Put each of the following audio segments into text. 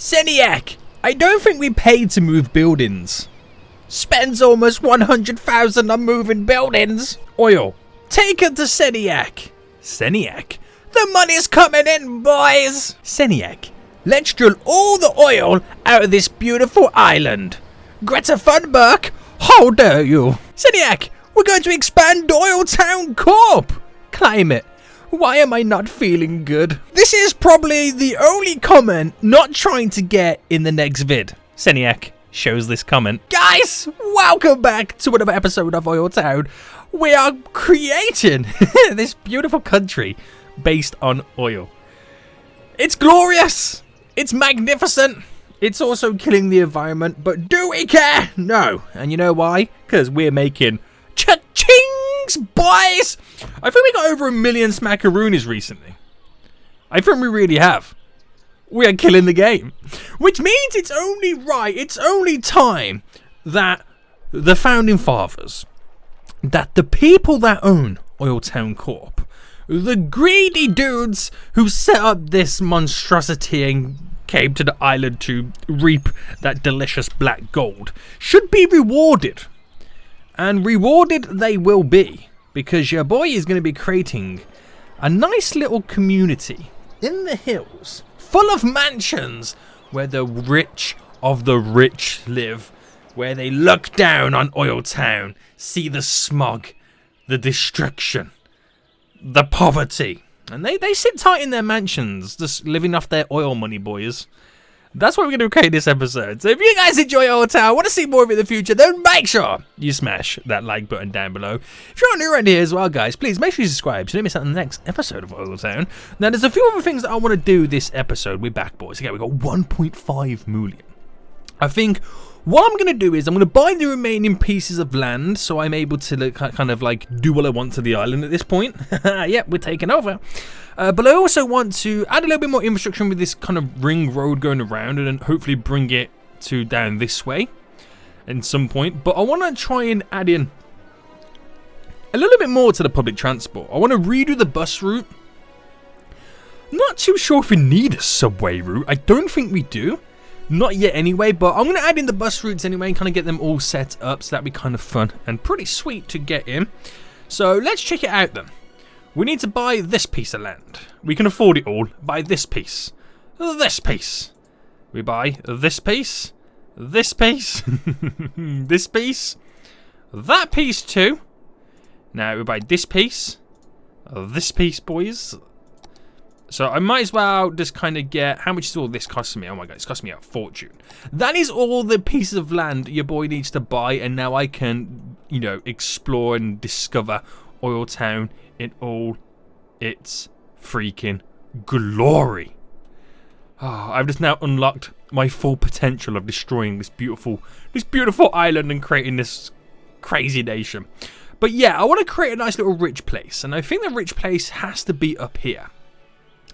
Seniac, I don't think we paid to move buildings. Spends almost 100,000 on moving buildings. Oil. Take it to Seniac. Seniac? The money's coming in, boys. Seniac, let's drill all the oil out of this beautiful island. Greta Thunberg, how dare you? Seniac, we're going to expand OilTown Corp. Climate. Why am I not feeling good? This is probably the only comment not trying to get in the next vid. Seniac shows this comment. Guys, welcome back to another episode of OilTown. We are creating this beautiful country based on oil. It's glorious. It's magnificent. It's also killing the environment, but do we care? No. And you know why? Because we're making cha-chings, boys. I think we got over 1 million smackaroonies recently. I think we really have. We are killing the game. Which means it's only right, it's only time that the founding fathers, that the people that own OilTown Corp, the greedy dudes who set up this monstrosity and came to the island to reap that delicious black gold, should be rewarded. And rewarded they will be, because your boy is going to be creating a nice little community in the hills, full of mansions, where the rich of the rich live, where they look down on OilTown, see the smog, the destruction, the poverty, and they sit tight in their mansions, just living off their oil money, boys. That's what we're going to create this episode. So if you guys enjoy OilTown, want to see more of it in the future, then make sure you smash that like button down below. If you're new around here as well, guys, please make sure you subscribe so you don't miss out on the next episode of OilTown. Now, there's a few other things that I want to do this episode. We're back, boys. Okay, we got 1.5 million. I think what I'm going to do is I'm going to buy the remaining pieces of land so I'm able to kind of like do what I want to the island at this point. Yep, we're taking over. But I also want to add a little bit more infrastructure with this kind of ring road going around and then hopefully bring it to down this way at some point. But I want to try and add in a little bit more to the public transport. I want to redo the bus route. Not too sure if we need a subway route. I don't think we do. Not yet anyway, but I'm going to add in the bus routes anyway and kind of get them all set up, so that'd be kind of fun and pretty sweet to get in. So let's check it out then. We need to buy this piece of land. We can afford it all. Buy this piece. This piece. We buy this piece. This piece. This piece. That piece too. Now we buy this piece. This piece, boys. So I might as well just kind of get... How much is all this costing me? Oh my god, it's costing me a fortune. That is all the pieces of land your boy needs to buy. And now I can, you know, explore and discover OilTown in all its freaking glory. Oh, I've just now unlocked my full potential of destroying this beautiful island and creating this crazy nation. But yeah, I want to create a nice little rich place. And I think the rich place has to be up here.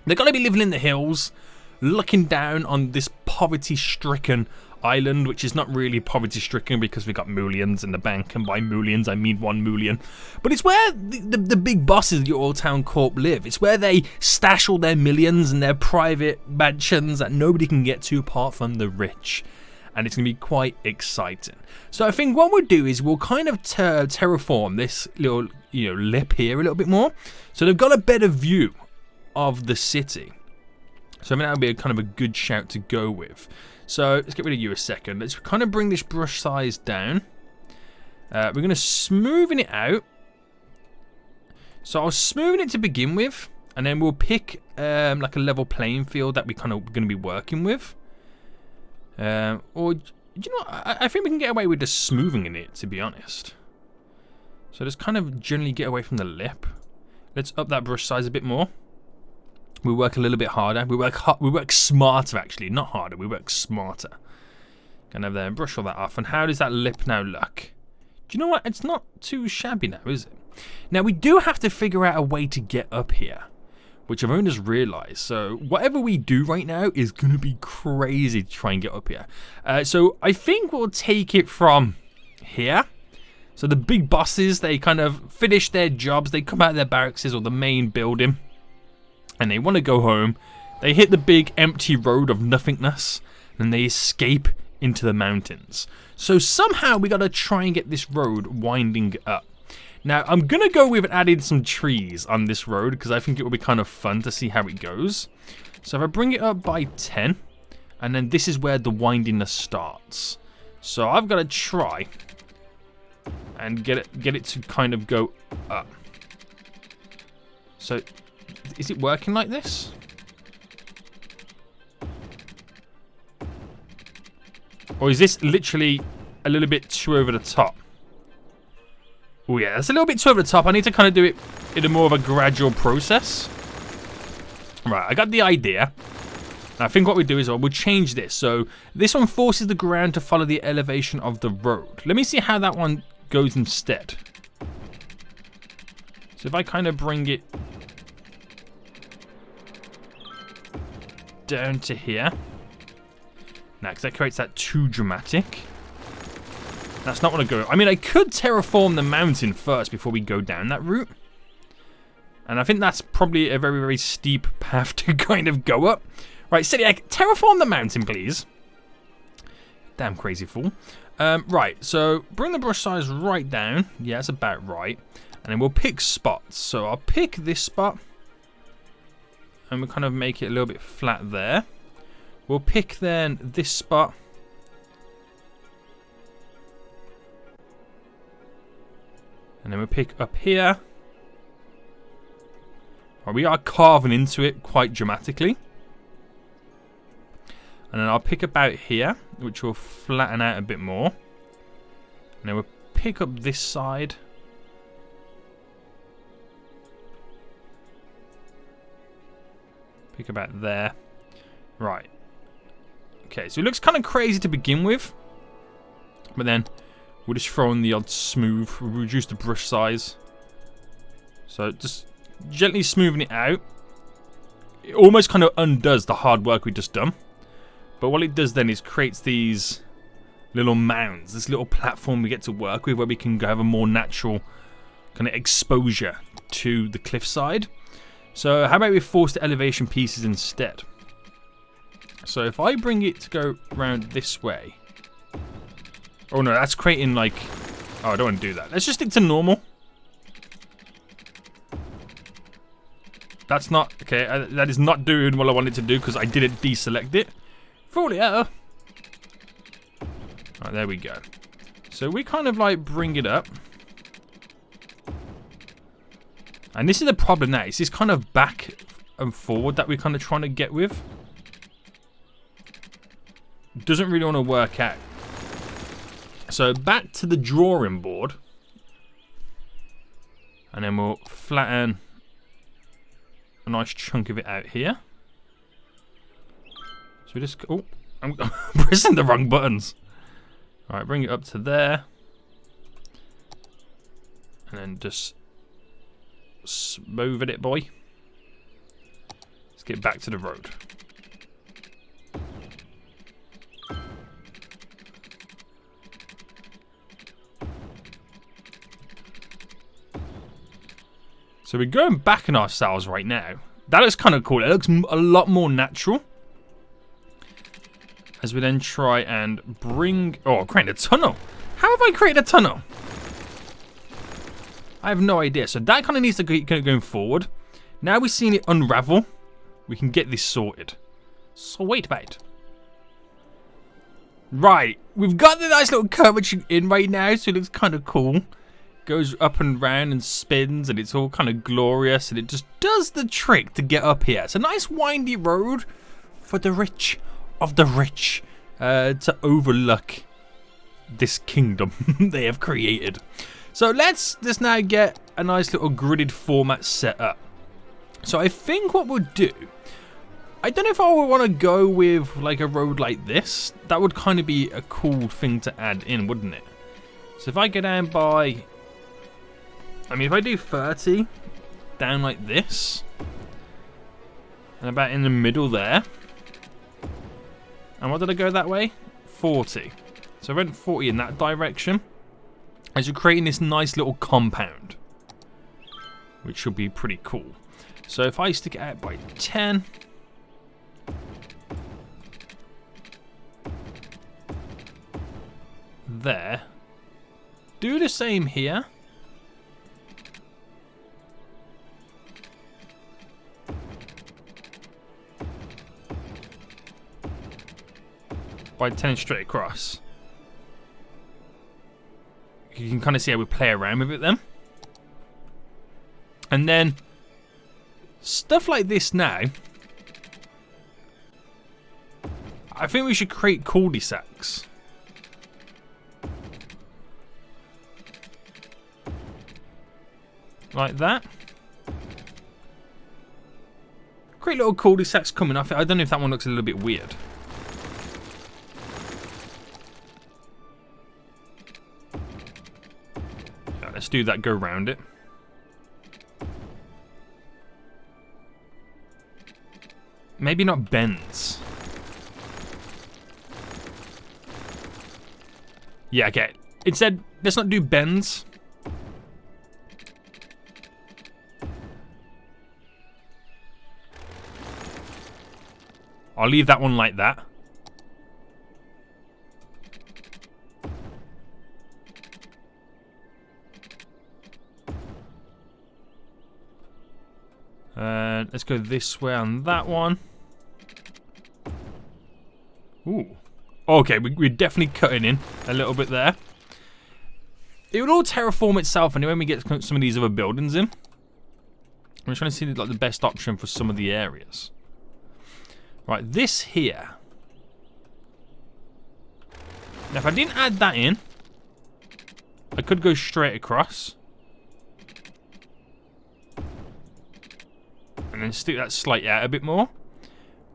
They're going to be living in the hills, looking down on this poverty-stricken island, which is not really poverty-stricken because we've got millions in the bank, and by millions I mean 1 million. But it's where the big bosses of your OilTown Corp live. It's where they stash all their millions and their private mansions that nobody can get to apart from the rich. And it's going to be quite exciting. So I think what we'll do is we'll kind of terraform this little lip here a little bit more. So they've got a better view of the city. So I mean that would be kind of a good shout to go with. So let's get rid of you a second. Let's kind of bring this brush size down. We're going to smoothen it out. So I'll smoothen it to begin with, and then we'll pick like a level playing field that we kind of going to be working with. Or you know, I think we can get away with just smoothing it, to be honest. So just kind of generally get away from the lip. Let's up that brush size a bit more. We work a little bit harder. We work smarter, actually. Not harder. We work smarter. Going over there and brush all that off. And how does that lip now look? Do you know what? It's not too shabby now, is it? Now, we do have to figure out a way to get up here, which I've only just realised. So, whatever we do right now is going to be crazy to try and get up here. So, I think we'll take it from here. So, the big bosses, they kind of finish their jobs. They come out of their barracks or the main building. And they want to go home, They hit the big empty road of nothingness, and they escape into the mountains. So somehow we gotta try and get this road winding up. Now I'm gonna go with adding some trees on this road because I think it will be kind of fun to see how it goes. So if I bring it up by 10, and then this is where the windiness starts. So I've got to try and get it to kind of go up. So is it working like this? Or is this literally a little bit too over the top? Oh yeah, that's a little bit too over the top. I need to kind of do it in a more of a gradual process. Right, I got the idea. I think what we do is we'll change this. So this one forces the ground to follow the elevation of the road. Let me see how that one goes instead. So if I kind of bring it down to here. Now, because that creates that too dramatic. That's not what I go. I mean, I could terraform the mountain first before we go down that route. And I think that's probably a very, very steep path to kind of go up. Right, Celiac, terraform the mountain, please. Damn crazy fool. Right, so bring the brush size right down. Yeah, that's about right. And then we'll pick spots. So I'll pick this spot. And we'll kind of make it a little bit flat there. We'll pick then this spot. And then we'll pick up here. Right, we are carving into it quite dramatically. And then I'll pick about here, which will flatten out a bit more. And then we'll pick up this side. Pick about there. Right. Okay, so it looks kind of crazy to begin with. But then we'll just throw in the odd smooth. We'll reduce the brush size. So just gently smoothing it out. It almost kind of undoes the hard work we just done. But what it does then is creates these little mounds, this little platform we get to work with where we can have a more natural kind of exposure to the cliffside. So how about we force the elevation pieces instead? So if I bring it to go around this way. Oh no, that's creating like... Oh, I don't want to do that. Let's just stick to normal. That's not... Okay, that is not doing what I wanted to do because I didn't deselect it. Folio. Right, there we go. So we kind of like bring it up. And this is the problem now. It's this kind of back and forward that we're kind of trying to get with. Doesn't really want to work out. So back to the drawing board. And then we'll flatten a nice chunk of it out here. So we just... Oh, I'm pressing the wrong buttons. Alright, bring it up to there. And then just smooth it, boy. Let's get back to the road. So we're going back in ourselves right now. That looks kind of cool. It looks a lot more natural. As we then try and bring... Oh, create a tunnel. How have I created a tunnel? I have no idea. So that kind of needs to keep going forward. Now we've seen it unravel. We can get this sorted. So wait, mate. Right. We've got the nice little curvature in right now. So it looks kind of cool. Goes up and round and spins. And it's all kind of glorious. And it just does the trick to get up here. It's a nice windy road for the rich of the rich to overlook this kingdom they have created. So let's just now get a nice little gridded format set up. So I think what we'll do, I don't know if I would want to go with like a road like this. That would kind of be a cool thing to add in, wouldn't it? So if I go down by, I mean, if I do 30 down like this and about in the middle there. And what did I go that way? 40. So I went 40 in that direction. As you're creating this nice little compound. Which should be pretty cool. So if I stick it out by 10. there. Do the same here. By turning straight across. You can kind of see how we play around with it then. And then stuff like this now. I think we should create cul-de-sacs. Like that. Create little cul-de-sacs coming off it. I don't know if that one looks a little bit weird. Right, let's do that, go around it. Maybe not bends. Yeah, okay. Instead, let's not do bends. I'll leave that one like that. Let's go this way on that one. Ooh. Okay, we're definitely cutting in a little bit there. It would all terraform itself anyway when we get some of these other buildings in. I'm trying to see like the best option for some of the areas. Right, this here. Now, if I didn't add that in, I could go straight across. And then stick that slightly out a bit more.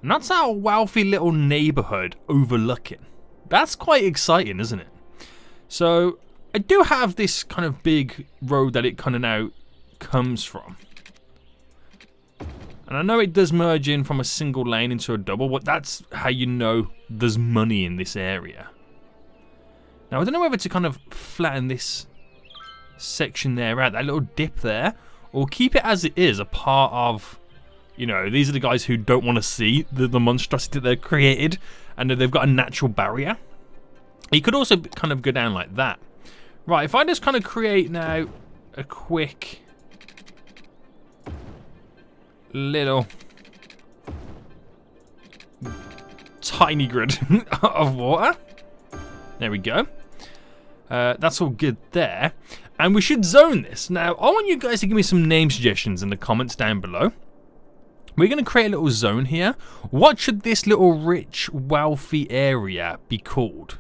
And that's our wealthy little neighborhood overlooking. That's quite exciting, isn't it? So, I do have this kind of big road that it kind of now comes from. And I know it does merge in from a single lane into a double, but that's how you know there's money in this area. Now, I don't know whether to kind of flatten this section there out, that little dip there, or keep it as it is, a part of, you know, these are the guys who don't want to see the monstrosity that they've created, and they've got a natural barrier. You could also kind of go down like that. Right, if I just kind of create now a quick little tiny grid of water. There we go. That's all good there. And we should zone this. Now, I want you guys to give me some name suggestions in the comments down below. We're going to create a little zone here. What should this little rich, wealthy area be called?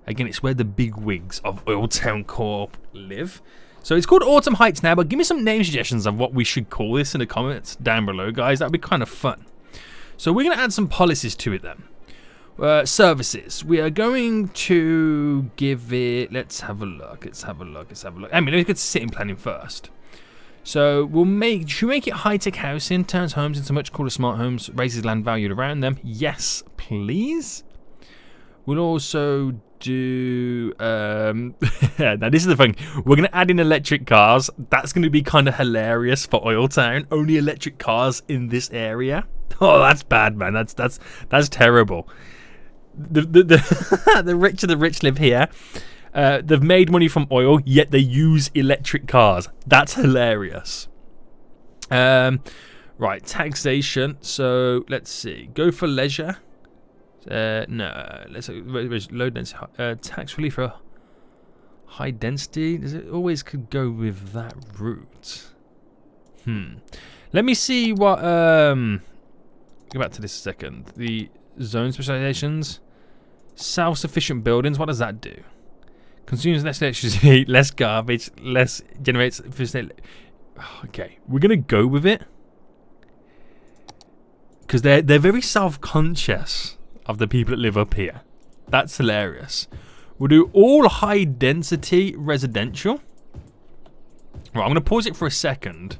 Again, it's where the bigwigs of OilTown Corp live. So it's called Autumn Heights now, but give me some name suggestions of what we should call this in the comments down below, guys. That'd be kind of fun. So we're going to add some policies to it then. Services. We are going to give it... Let's have a look. I mean, we could sit in planning first. So should we make it high-tech housing, turns homes into much cooler smart homes, raises land valued around them? Yes, please. We'll also do now this is the thing, we're going to add in electric cars. That's going to be kind of hilarious for OilTown. Only electric cars in this area. Oh, that's bad, man. That's terrible. The rich of the rich live here. They've made money from oil, yet they use electric cars. That's hilarious. Right, taxation. So let's see, go for leisure. No, let's low density tax relief for high density. Does it always could go with that route? Let me see what go back to this a second. The zone specializations, self-sufficient buildings. What does that do? Consumes less electricity, less garbage, less generates. Okay, we're gonna go with it because they're very self-conscious of the people that live up here. That's hilarious. We'll do all high density residential. Right, I'm going to pause it for a second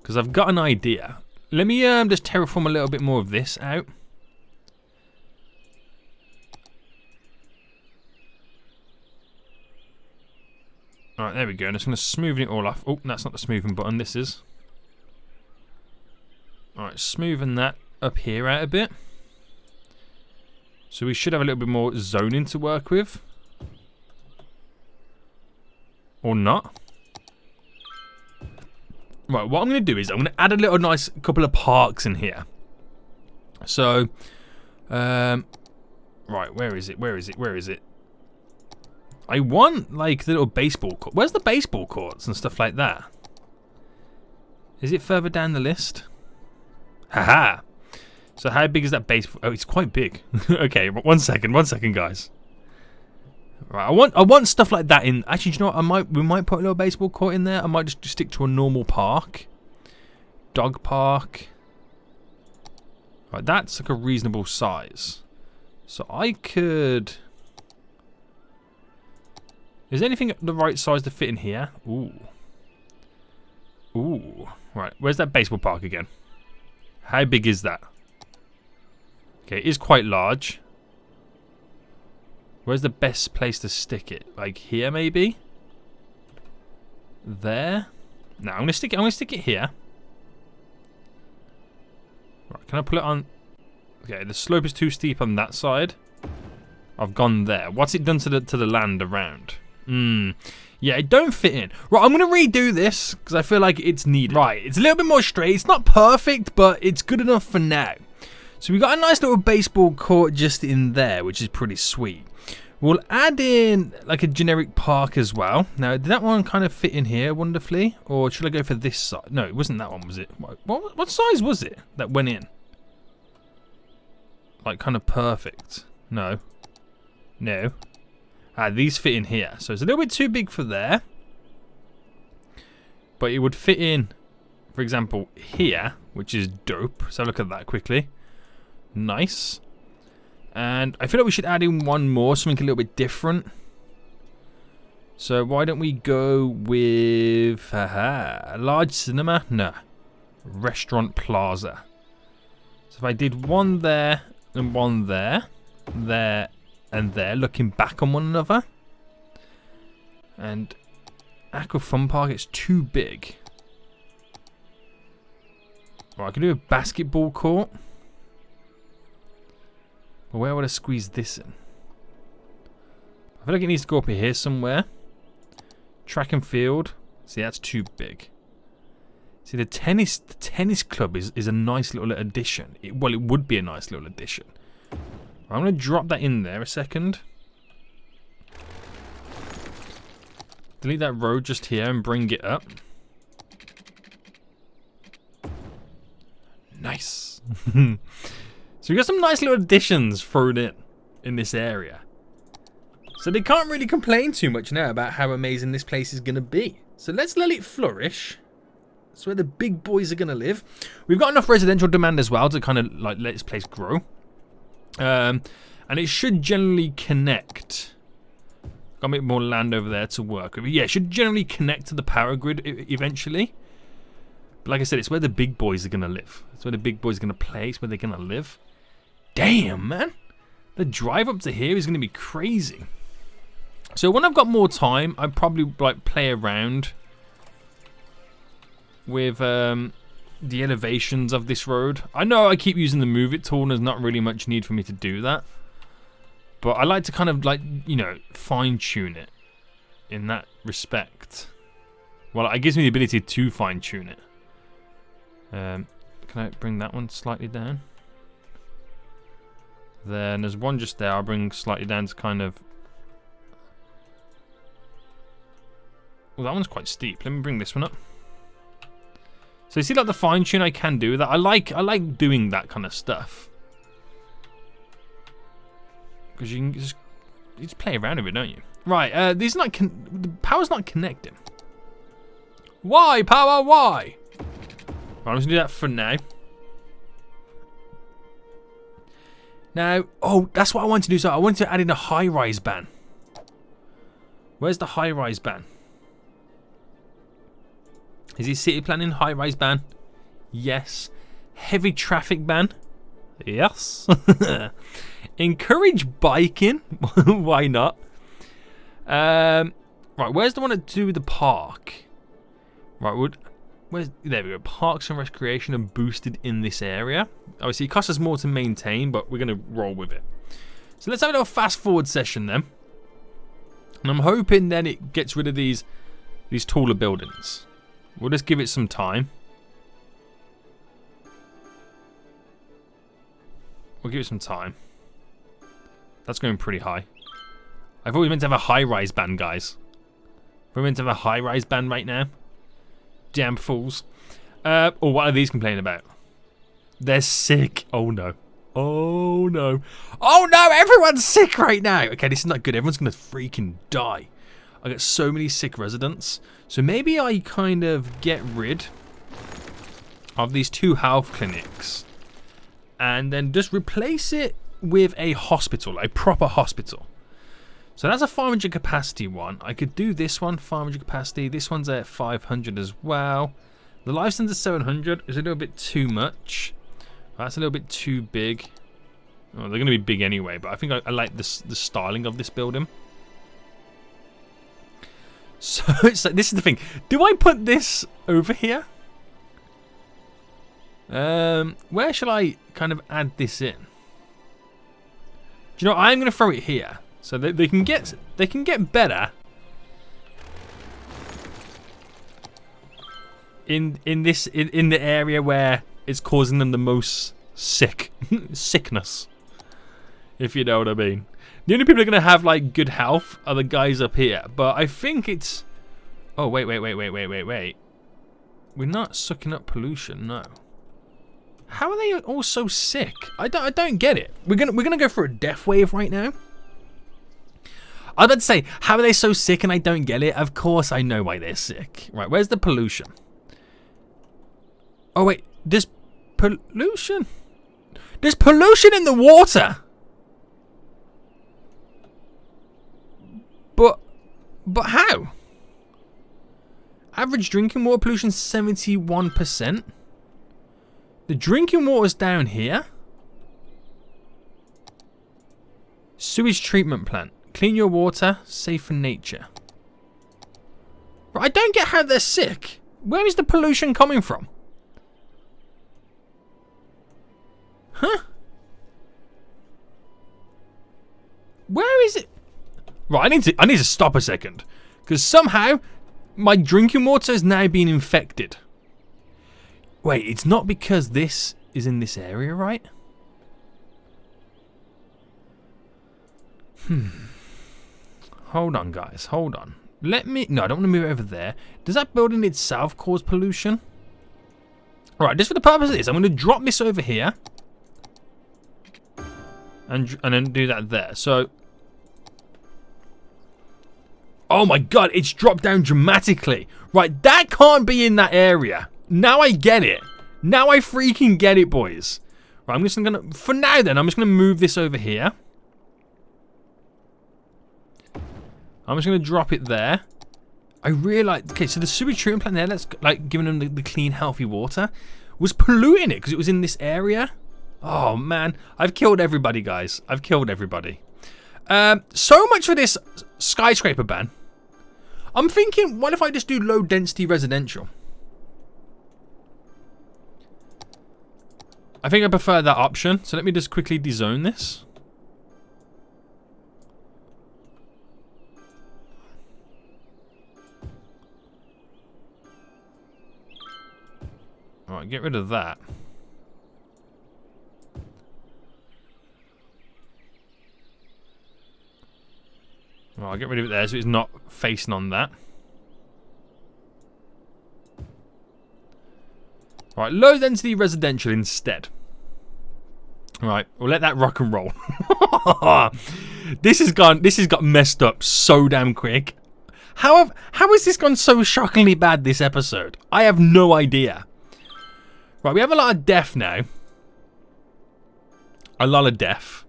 because I've got an idea. Let me just terraform a little bit more of this out. Alright, there we go. I'm just going to smoothen it all off. Oh, that's not the smoothing button, this is. Alright, smoothing that up here out a bit. So we should have a little bit more zoning to work with. Or not. Right, what I'm going to do is I'm going to add a little nice couple of parks in here. So, right, where is it? Where is it? Where is it? I want, like, the little baseball court. Where's the baseball courts and stuff like that? Is it further down the list? Haha. So how big is that baseball? Oh, it's quite big. Okay, one second, guys. Right, I want stuff like that in. Actually, do you know what? We might put a little baseball court in there. I might just stick to a normal park. Dog park. Right, that's like a reasonable size. So I could. Is anything the right size to fit in here? Ooh. Ooh. Right, where's that baseball park again? How big is that? Okay, it is quite large. Where's the best place to stick it? Like here, maybe? There? No, I'm gonna stick it here. Right, can I pull it on? Okay, the slope is too steep on that side. I've gone there. What's it done to the land around? Yeah, it don't fit in. Right, I'm gonna redo this because I feel like it's needed. Right, it's a little bit more straight. It's not perfect, but it's good enough for now. So we got a nice little baseball court just in there, which is pretty sweet. We'll add in like a generic park as well. Now, did that one kind of fit in here wonderfully? Or should I go for this side? No, it wasn't that one, was it? What size was it that went in? Like kind of perfect. No. No. These fit in here. So it's a little bit too big for there. But it would fit in, for example, here, which is dope. So look at that quickly. Nice. And I feel like we should add in one more, something a little bit different. So why don't we go with a large cinema? No. Restaurant plaza. So if I did one there and one there, there and there, looking back on one another. And Aqua Fun Park, it's too big. Right, I can do a basketball court. But where would I squeeze this in? I feel like it needs to go up here somewhere. Track and field. See, that's too big. See, the tennis club is a nice little addition. Well, it would be a nice little addition. I'm going to drop that in there a second. Delete that road just here and bring it up. Nice. So we got some nice little additions thrown in this area. So they can't really complain too much now about how amazing this place is going to be. So let's let it flourish. That's where the big boys are going to live. We've got enough residential demand as well to kind of like let this place grow. And it should generally connect. Got a bit more land over there to work with. Yeah, it should generally connect to the power grid eventually. But like I said, it's where the big boys are going to live. It's where the big boys are going to play. It's where they're going to live. Damn, man. The drive up to here is going to be crazy. So when I've got more time, I'd probably like play around with the elevations of this road. I know I keep using the move it tool and there's not really much need for me to do that. But I like to kind of like, you know, fine tune it in that respect. Well, it gives me the ability to fine tune it. Can I bring that one slightly down? Then there's one just there. I'll bring slightly down to kind of. Well, that one's quite steep. Let me bring this one up. So you see, like the fine tune I can do that. I like doing that kind of stuff because you can just play around with it, don't you? Right. These not the power's not connecting. Why power? Why? Right, I'm just gonna do that for now. Now, oh, that's what I wanted to do. So I wanted to add in a high-rise ban. Where's the high-rise ban? Is he city planning high-rise ban? Yes. Heavy traffic ban? Yes. Encourage biking? Why not? Right, where's the one to do with the park? Right, there we go. Parks and recreation are boosted in this area. Obviously, it costs us more to maintain, but we're going to roll with it. So let's have a little fast forward session then. And I'm hoping then it gets rid of these these taller buildings. We'll just give it some time. We'll give it some time. That's going pretty high. I've always meant to have a high-rise band, guys. We're meant to have a high-rise band right now. Damn fools. Or what are these complaining about? They're sick. Oh no. Oh no. Oh no, everyone's sick right now. Okay, this is not good. Everyone's gonna freaking die. I got so many sick residents. So maybe I kind of get rid of these 2 health clinics and then just replace it with a hospital, a proper hospital. So that's a 500 capacity one. I could do this one, 500 capacity. This one's at 500 as well. The life center 700 is a little bit too much. That's a little bit too big. Oh, they're going to be big anyway, but I think I like the styling of this building. So it's like, this is the thing. Do I put this over here? Where shall I kind of add this in? Do you know what? I'm going to throw it here so that they can get better in the area where it's causing them the most sickness, if you know what I mean. The only people that are going to have like good health are the guys up here, but I think it's... Oh, wait. We're not sucking up pollution, no. How are they all so sick? I don't get it. We're gonna go for a death wave right now. I was about to say, how are they so sick and I don't get it? Of course I know why they're sick. Right, where's the pollution? Oh wait, there's pollution? There's pollution in the water! But how? Average drinking water pollution 71%. The drinking water's down here. Sewage treatment plant. Clean your water, safe for nature. Right, I don't get how they're sick. Where is the pollution coming from? Huh? Where is it? Right, I need to stop a second. Because somehow my drinking water is now being infected. Wait, it's not because this is in this area, right? Hold on, guys. Hold on. No, I don't want to move it over there. Does that building itself cause pollution? Alright, just for the purpose of this, I'm going to drop this over here. And then do that there. So... Oh my god, it's dropped down dramatically. Right, that can't be in that area. Now I get it. Now I freaking get it, boys. Right, I'm just going to... For now, then, I'm just going to move this over here. I'm just going to drop it there. I realized... Okay, so the sewage treatment plant there, that's like giving them the clean, healthy water, was polluting it because it was in this area. Oh, man. I've killed everybody, guys. I've killed everybody. So much for this skyscraper ban. I'm thinking, what if I just do low-density residential? I think I prefer that option. So let me just quickly dezone this. Alright, get rid of that. Well, I'll get rid of it there so it's not facing on that. Alright, low density residential instead. Alright, we'll let that rock and roll. This has got messed up so damn quick. How has this gone so shockingly bad this episode? I have no idea. Right, we have a lot of death now. A lot of death.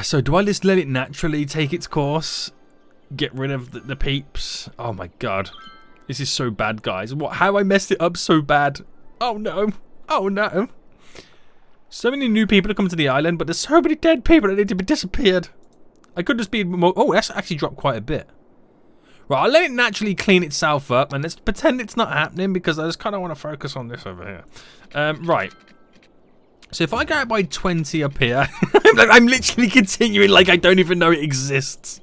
So do I just let it naturally take its course? Get rid of the peeps? Oh my god. This is so bad, guys. How I messed it up so bad. Oh no. Oh no. So many new people are coming to the island, but there's so many dead people that need to be disappeared. I could just be more... Oh, that's actually dropped quite a bit. Right, I'll let it naturally clean itself up, and let's pretend it's not happening because I just kind of want to focus on this over here. Right. So if I go out by 20 up here, I'm literally continuing like I don't even know it exists.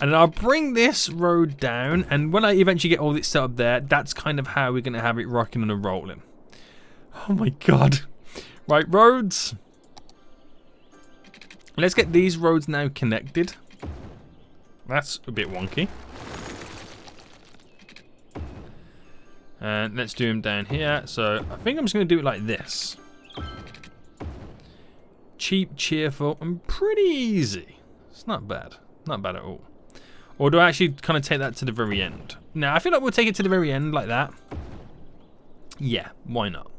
And I'll bring this road down, and when I eventually get all this set up there, that's kind of how we're going to have it rocking and rolling. Oh my god. Right, roads. Let's get these roads now connected. That's a bit wonky. And let's do them down here. So I think I'm just going to do it like this. Cheap, cheerful, and pretty easy. It's not bad. Not bad at all. Or do I actually kind of take that to the very end? No, I feel like we'll take it to the very end like that. Yeah, why not?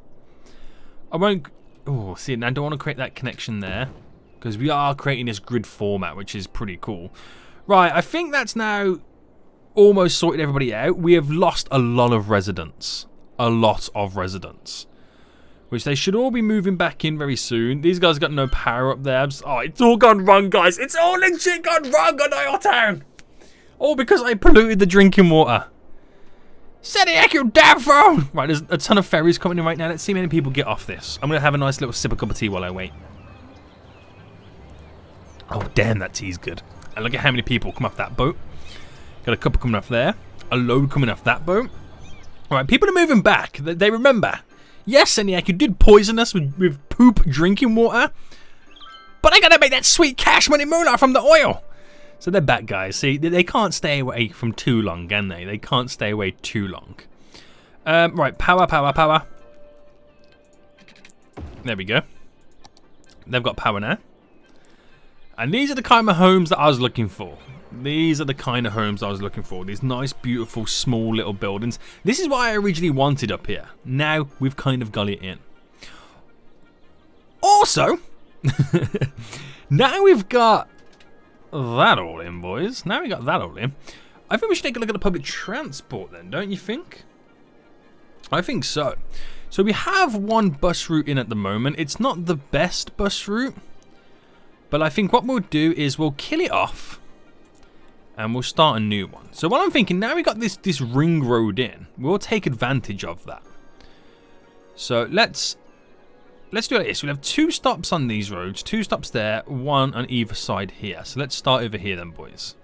I won't... Oh, see, I don't want to create that connection there. Because we are creating this grid format, which is pretty cool. Right, I think that's now almost sorted everybody out. We have lost a lot of residents. A lot of residents. Which they should all be moving back in very soon. These guys got no power up there. Oh, it's all gone wrong, guys. It's all legit gone wrong on OilTown. All because I polluted the drinking water. Seniac, you damn phone! Right, there's a ton of ferries coming in right now. Let's see how many people get off this. I'm going to have a nice little sip of cup of tea while I wait. Oh, damn, that tea's good. And look at how many people come off that boat. Got a couple coming off there. A load coming off that boat. Alright, people are moving back. They remember. Yes, Seniac, you did poison us with poop drinking water. But I gotta make that sweet cash money moolah from the oil. So they're back, guys. See, they can't stay away from too long, can they? They can't stay away too long. Right, power, power, power. There we go. They've got power now. And these are the kind of homes that I was looking for. These are the kind of homes I was looking for. These nice, beautiful, small little buildings. This is what I originally wanted up here. Now we've kind of got it in. Also, now we've got that all in, boys. Now we got that all in. I think we should take a look at the public transport then, don't you think? I think so. So we have one bus route in at the moment. It's not the best bus route. But I think what we'll do is we'll kill it off. And we'll start a new one. So what I'm thinking, now we got this ring road in. We'll take advantage of that. So let's do it like this. We'll have 2 stops on these roads, 2 stops there, 1 on either side here. So let's start over here then, boys.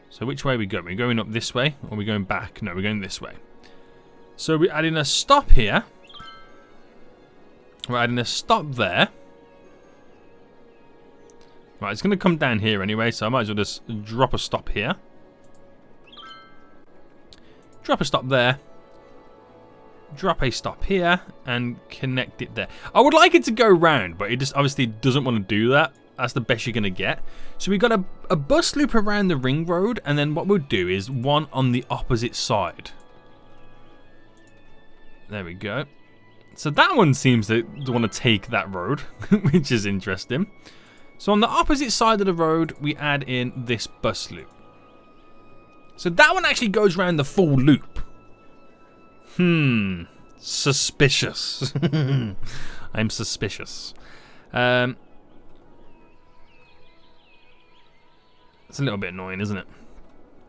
So which way are we going? Are we going up this way? Or are we going back? No, we're going this way. So we're adding a stop here. We're adding a stop there. Right, it's going to come down here anyway, so I might as well just drop a stop here. Drop a stop there. Drop a stop here and connect it there. I would like it to go round, but it just obviously doesn't want to do that. That's the best you're going to get. So we've got a bus loop around the ring road, and then what we'll do is one on the opposite side. There we go. So that one seems to want to take that road, which is interesting. So on the opposite side of the road, we add in this bus loop. So that one actually goes around the full loop. Suspicious. I'm suspicious. It's a little bit annoying, isn't it?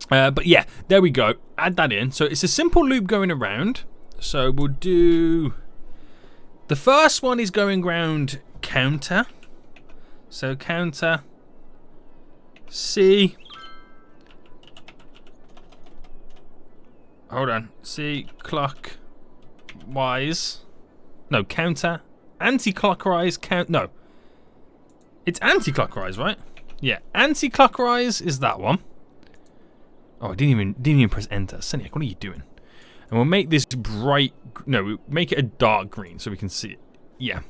But yeah, there we go. Add that in. So it's a simple loop going around. So we'll do... The first one is going round counter. So counter C. Hold on. C clockwise. No, counter. Anti-clockwise. No. It's anti-clockwise, right? Yeah. Anti-clockwise is that one. Oh, I didn't even press enter. Seniac, what are you doing? And we'll make this bright... No, we'll make it a dark green so we can see it. Yeah.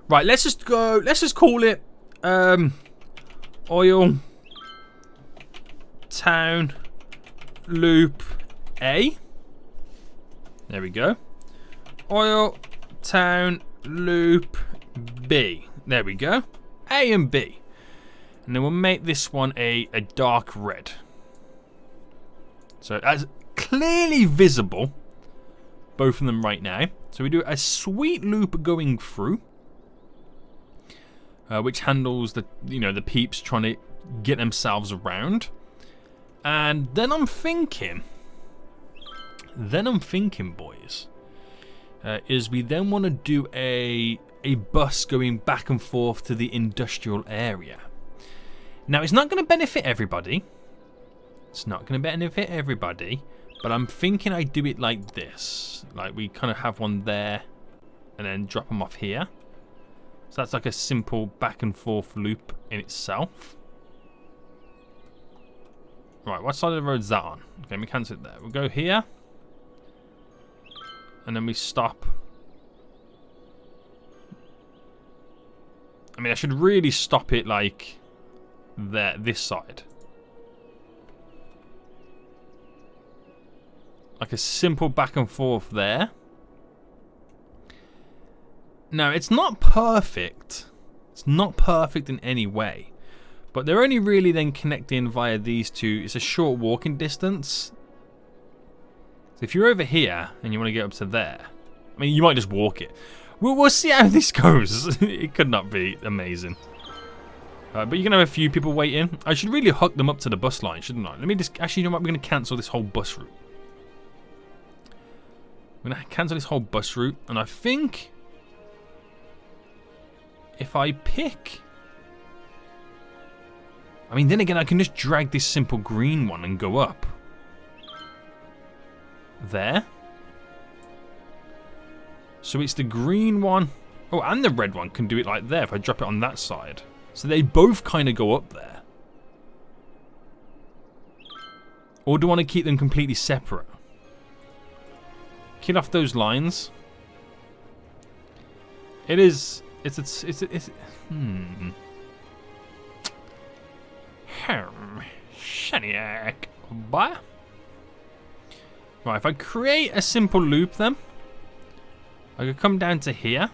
Right, let's just go... Let's just call it... Oil... Town... Loop... A. There we go. Oil... Town... Loop... B. There we go. A and B. And then we'll make this one a dark red. So as clearly visible, both of them right now. So we do a sweet loop going through, which handles the the peeps trying to get themselves around. And then I'm thinking, boys, is we then want to do a bus going back and forth to the industrial area. Now, it's not going to benefit everybody. It's not going to benefit everybody. But I'm thinking I do it like this. Like, we kind of have one there. And then drop them off here. So that's like a simple back and forth loop in itself. Right, what side of the road is that on? Okay, we cancel it there. We'll go here. And then we stop. I mean, I should really stop it like there, this side. Like a simple back and forth there. Now, it's not perfect. It's not perfect in any way. But they're only really then connecting via these two. It's a short walking distance. So if you're over here and you want to get up to there, I mean, you might just walk it. We'll see how this goes. It could not be amazing. But you're going to have a few people waiting. I should really hook them up to the bus line, shouldn't I? Let me just... Actually, you know what? We're going to cancel this whole bus route. We're going to cancel this whole bus route. And I think... if I pick... I mean, then again, I can just drag this simple green one and go up. There. So it's the green one. Oh, and the red one can do it like there if I drop it on that side. So they both kind of go up there. Or do I want to keep them completely separate? Kill off those lines. It's Shaniac. Bye. Right, if I create a simple loop then, I could come down to here.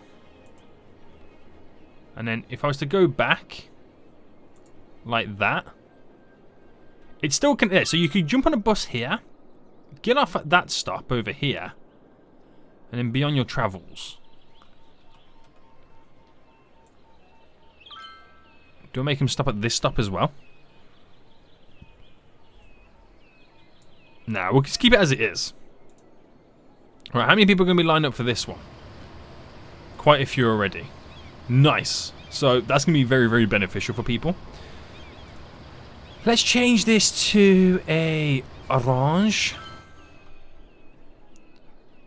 And then if I was to go back like that, it still can. Yeah, so you could jump on a bus here, get off at that stop over here, and then be on your travels. Do I make him stop at this stop as well? Nah, we'll just keep it as it is. Right, how many people are going to be lined up for this one? Quite a few already. Nice. So that's going to be very, very beneficial for people. Let's change this to a orange.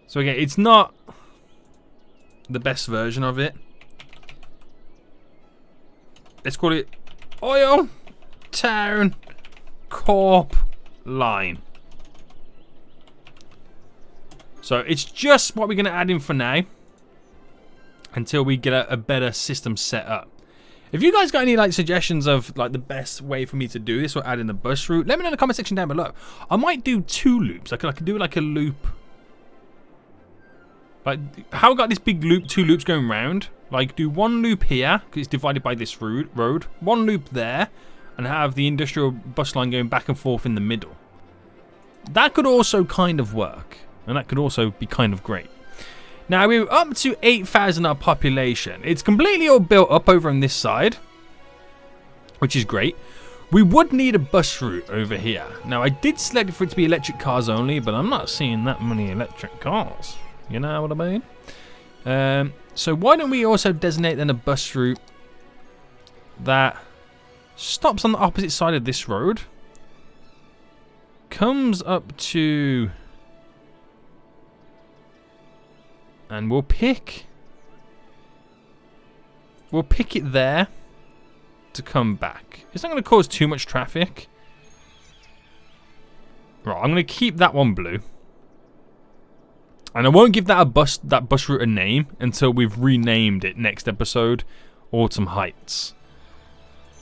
So again, it's not the best version of it. Let's call it Oil Town Corp Line. So it's just what we're going to add in for now until we get a better system set up. If you guys got any like suggestions of like the best way for me to do this or add in the bus route, let me know in the comment section down below. I might do 2 loops. I could do like a loop. Like how I got this big loop, 2 loops going round. Like do 1 loop here because it's divided by this road. 1 loop there, and have the industrial bus line going back and forth in the middle. That could also kind of work. And that could also be kind of great. Now we're up to 8,000 our population. It's completely all built up over on this side, which is great. We would need a bus route over here. Now I did select it for it to be electric cars only, but I'm not seeing that many electric cars. You know what I mean? So why don't we also designate then a bus route that stops on the opposite side of this road, comes up to... and we'll pick it there to come back. It's not going to cause too much traffic. Right, I'm going to keep that one blue. And I won't give that bus route a name until we've renamed it next episode, Autumn Heights.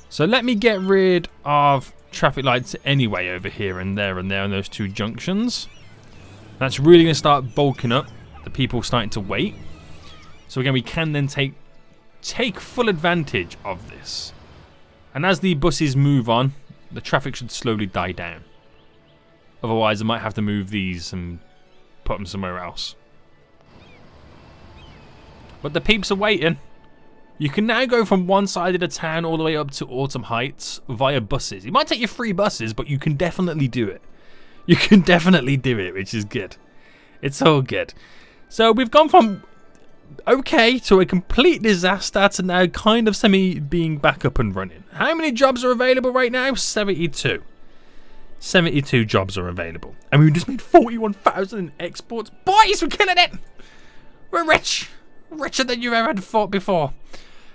So let me get rid of traffic lights anyway over here and there on those 2 junctions. That's really going to start bulking up the people starting to wait. So again, we can then take full advantage of this. And as the buses move on, the traffic should slowly die down. Otherwise, I might have to move these and put them somewhere else. But the peeps are waiting. You can now go from one side of the town all the way up to Autumn Heights via buses. It might take you 3 buses, but you can definitely do it. You can definitely do it, which is good. It's all good. So we've gone from okay to a complete disaster to now kind of semi being back up and running. How many jobs are available right now? 72. 72 jobs are available. And we just made 41,000 in exports. Boys, we're killing it! We're rich. Richer than you've ever had thought before.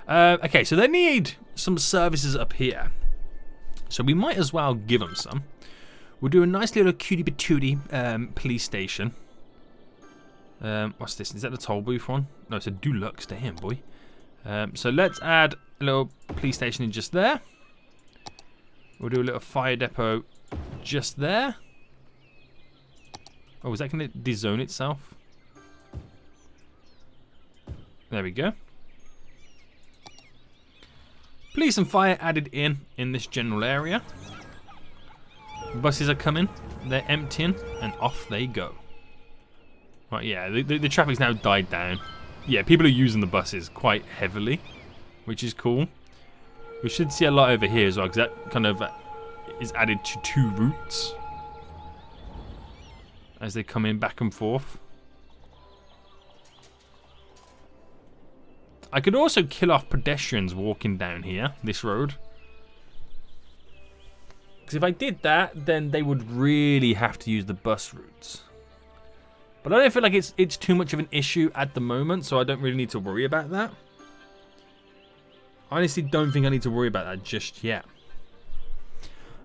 Okay, so they need some services up here. So we might as well give them some. We'll do a nice little cutie patootie police station. What's this? Is that the toll booth one? No, it's a deluxe. Damn, boy. So let's add a little police station in just there. We'll do a little fire depot just there. Oh, is that going to dezone itself? There we go. Police and fire added in this general area. Buses are coming. They're emptying, and off they go. Right, yeah, the traffic's now died down. Yeah, people are using the buses quite heavily, which is cool. We should see a lot over here as well, because that kind of is added to 2 routes as they come in back and forth. I could also kill off pedestrians walking down here, this road. Because if I did that, then they would really have to use the bus routes. But I don't feel like it's too much of an issue at the moment, so I don't really need to worry about that. I honestly don't think I need to worry about that just yet.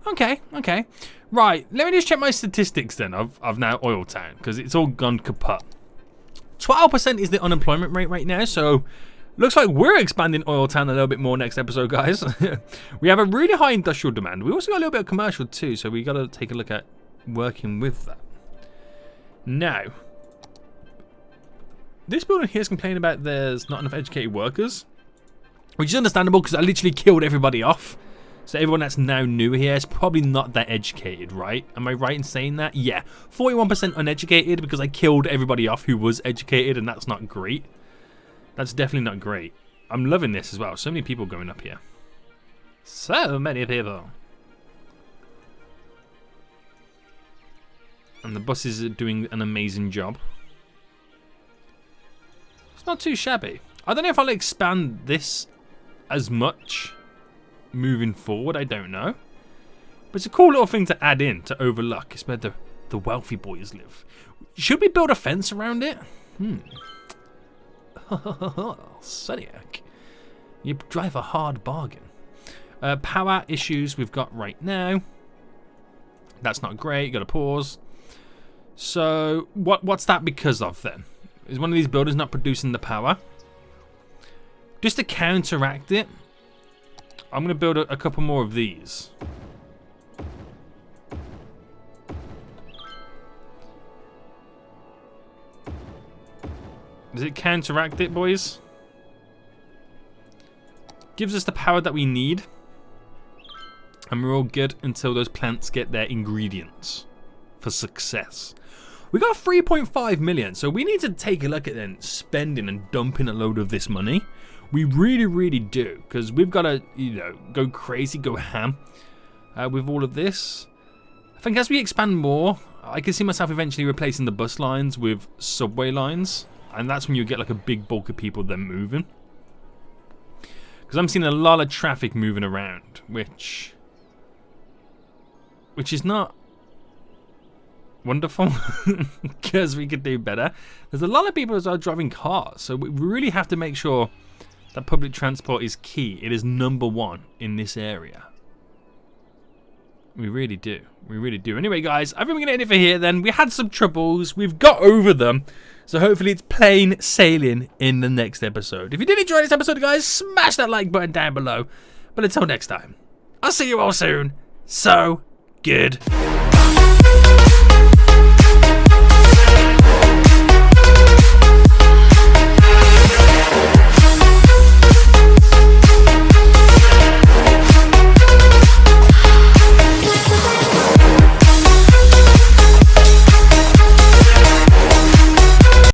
Okay. Right, let me just check my statistics then of now OilTown, because it's all gone kaput. 12% is the unemployment rate right now, so looks like we're expanding OilTown a little bit more next episode, guys. We have a really high industrial demand. We also got a little bit of commercial too, so we got to take a look at working with that. Now, this building here is complaining about there's not enough educated workers, which is understandable because I literally killed everybody off. So everyone that's now new here is probably not that educated, right? Am I right in saying that? Yeah, 41% uneducated because I killed everybody off who was educated, and that's not great. That's definitely not great. I'm loving this as well. So many people going up here. So many people. And the buses are doing an amazing job. It's not too shabby. I don't know if I'll expand this as much moving forward. I don't know. But it's a cool little thing to add in to overlook. It's where the wealthy boys live. Should we build a fence around it? Seniac, you drive a hard bargain. Power issues we've got right now. That's not great. You got to pause. So what's that because of then? Is one of these buildings not producing the power? Just to counteract it, I'm going to build a couple more of these. Does it counteract it, boys? Gives us the power that we need. And we're all good until those plants get their ingredients for success. We got 3.5 million, so we need to take a look at then spending and dumping a load of this money. We really do, because we've got to, you know, go crazy, go ham with all of this. I think as we expand more, I can see myself eventually replacing the bus lines with subway lines. And that's when you get like a big bulk of people then moving. Because I'm seeing a lot of traffic moving around, which is not wonderful. Because we could do better. There's a lot of people as well driving cars, so we really have to make sure that public transport is key. It is #1 in this area. We really do. We really do. Anyway, guys, I think we're going to end it for here then. We had some troubles. We've got over them. So hopefully it's plain sailing in the next episode. If you did enjoy this episode, guys, smash that like button down below. But until next time, I'll see you all soon. So, good.